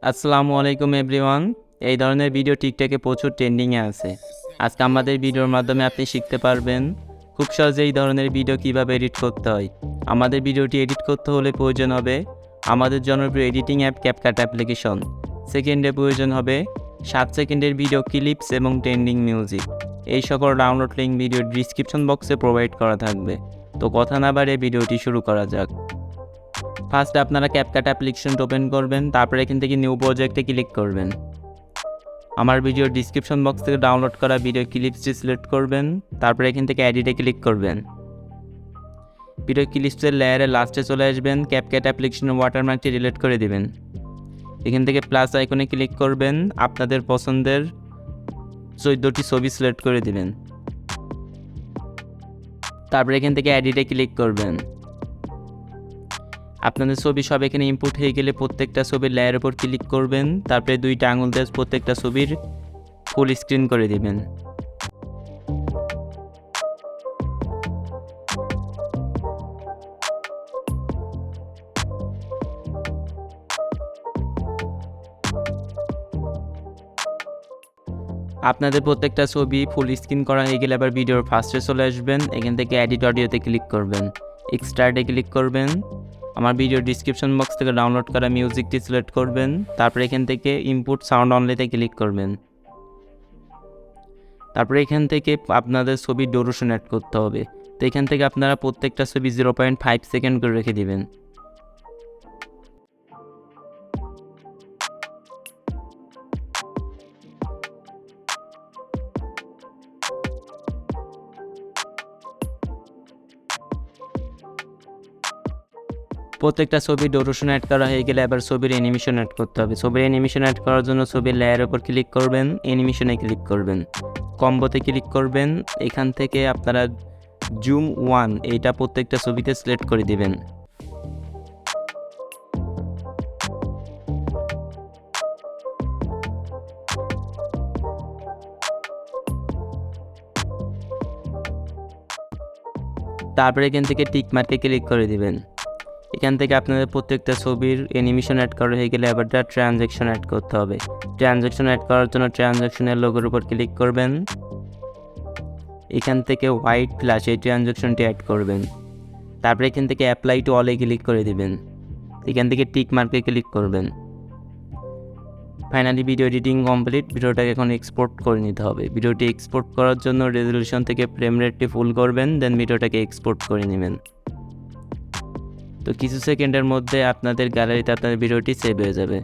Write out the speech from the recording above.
আসসালামু আলাইকুম এভরিওয়ান। এই ধরনের ভিডিও টিকটকে প্রচুর ট্রেন্ডিংয়ে আছে। আজকে আমাদের ভিডিওর মাধ্যমে আপনি শিখতে পারবেন খুব সহজে এই ধরনের ভিডিও কিভাবে এডিট করতে হয়। আমাদের ভিডিওটি এডিট করতে হলে প্রয়োজন হবে আমাদের জনপ্রিয় এডিটিং অ্যাপ ক্যাপকাট অ্যাপ্লিকেশন। সেকেন্ডে প্রয়োজন হবে 7 সেকেন্ডের ভিডিও ক্লিপস এবং ট্রেন্ডিং মিউজিক। এই সকল ডাউনলোড লিঙ্ক ভিডিও ডিসক্রিপশন বক্সে প্রোভাইড করা থাকবে। তো কথা না বাড়িয়ে ভিডিওটি শুরু করা যাক। ফার্স্ট আপনারা ক্যাপকাট অ্যাপ্লিকেশনটা ওপেন করবেন, তারপরে এখান থেকে নিউ প্রজেক্টে ক্লিক করবেন। আমার ভিডিওর ডিসক্রিপশন বক্স থেকে ডাউনলোড করা ভিডিও ক্লিপসটি সিলেক্ট করবেন, তারপরে এখান থেকে এডিটে ক্লিক করবেন। ভিডিও ক্লিপসের লেয়ারে লাস্টে চলে আসবেন, ক্যাপকাট অ্যাপ্লিকেশনের ওয়াটারমার্কটি ডিলিট করে দিবেন। এখান থেকে প্লাস আইকনে ক্লিক করবেন, আপনাদের পছন্দের 14টি ছবি সিলেক্ট করে দিবেন। তারপরে এখান থেকে এডিটে ক্লিক করবেন। আপনাদের ছবি সব এখানে ইনপুট হয়ে গেলে প্রত্যেকটা ছবির লেয়ারের উপর ক্লিক করবেন, তারপরে দুইটা আঙুল দিয়ে প্রত্যেকটা ছবির ফুল স্ক্রিন করে দিবেন। আপনাদের প্রত্যেকটা ছবি ফুল স্ক্রিন করা হয়ে গেলে আবার ভিডিওর ফার্স্টে চলে আসবেন, এখান থেকে এডিট অডিওতে ক্লিক করবেন, এক্সট্রাটে ক্লিক করবেন। আমার ভিডিও ডিসক্রিপশন বক্স থেকে ডাউনলোড করা মিউজিকটি সিলেক্ট করবেন, তারপরে এখান থেকে ইনপুট সাউন্ড অনলিতে ক্লিক করবেন। তারপরে এখান থেকে আপনাদের ছবির ডিউরেশন অ্যাড করতে হবে। তো এখান থেকে আপনারা প্রত্যেকটা ছবি 0.5 সেকেন্ড করে রেখে দিবেন। প্রত্যেকটা ছবির ডিউরেশন অ্যাড করা হয়ে গেলে এবার ছবির অ্যানিমেশন অ্যাড করতে হবে। ছবির অ্যানিমেশন অ্যাড করার জন্য ছবির লেয়ারের উপর ক্লিক করবেন, অ্যানিমেশনে ক্লিক করবেন, কম্বোতে ক্লিক করবেন। এখান থেকে আপনারা জুম 1 এইটা প্রত্যেকটা ছবিতে সিলেক্ট করে দিবেন। তারপরে এখান থেকে টিক মার্কে ক্লিক করে দিবেন। এখান থেকে আপনাদের প্রত্যেকটা ছবির অ্যানিমেশন অ্যাড করা হয়ে গেলে এবার ট্রানজ্যাকশন অ্যাড করতে হবে। ট্রানজ্যাকশন অ্যাড করার জন্য ট্রানজ্যাকশনের লোগোর উপর ক্লিক করবেন। এখান থেকে হোয়াইট ফ্ল্যাশ এই ট্রানজ্যাকশনটি অ্যাড করবেন। তারপরে এখান থেকে অ্যাপ্লাই টু অলে ক্লিক করে দিবেন। এখান থেকে টিক মার্কে ক্লিক করবেন। Finally video editing complete. ভিডিওটাকে এখন এক্সপোর্ট করে নিতে হবে। ভিডিওটি এক্সপোর্ট করার জন্য রেজলিউশন থেকে ফ্রেম রেটটি ফুল করবেন, দেন ভিডিওটাকে এক্সপোর্ট করে নেবেন। তো কিছু সেকেন্ডের মধ্যে আপনাদের গ্যালারিতে আপনাদের ভিডিওটি সেভ হয়ে যাবে।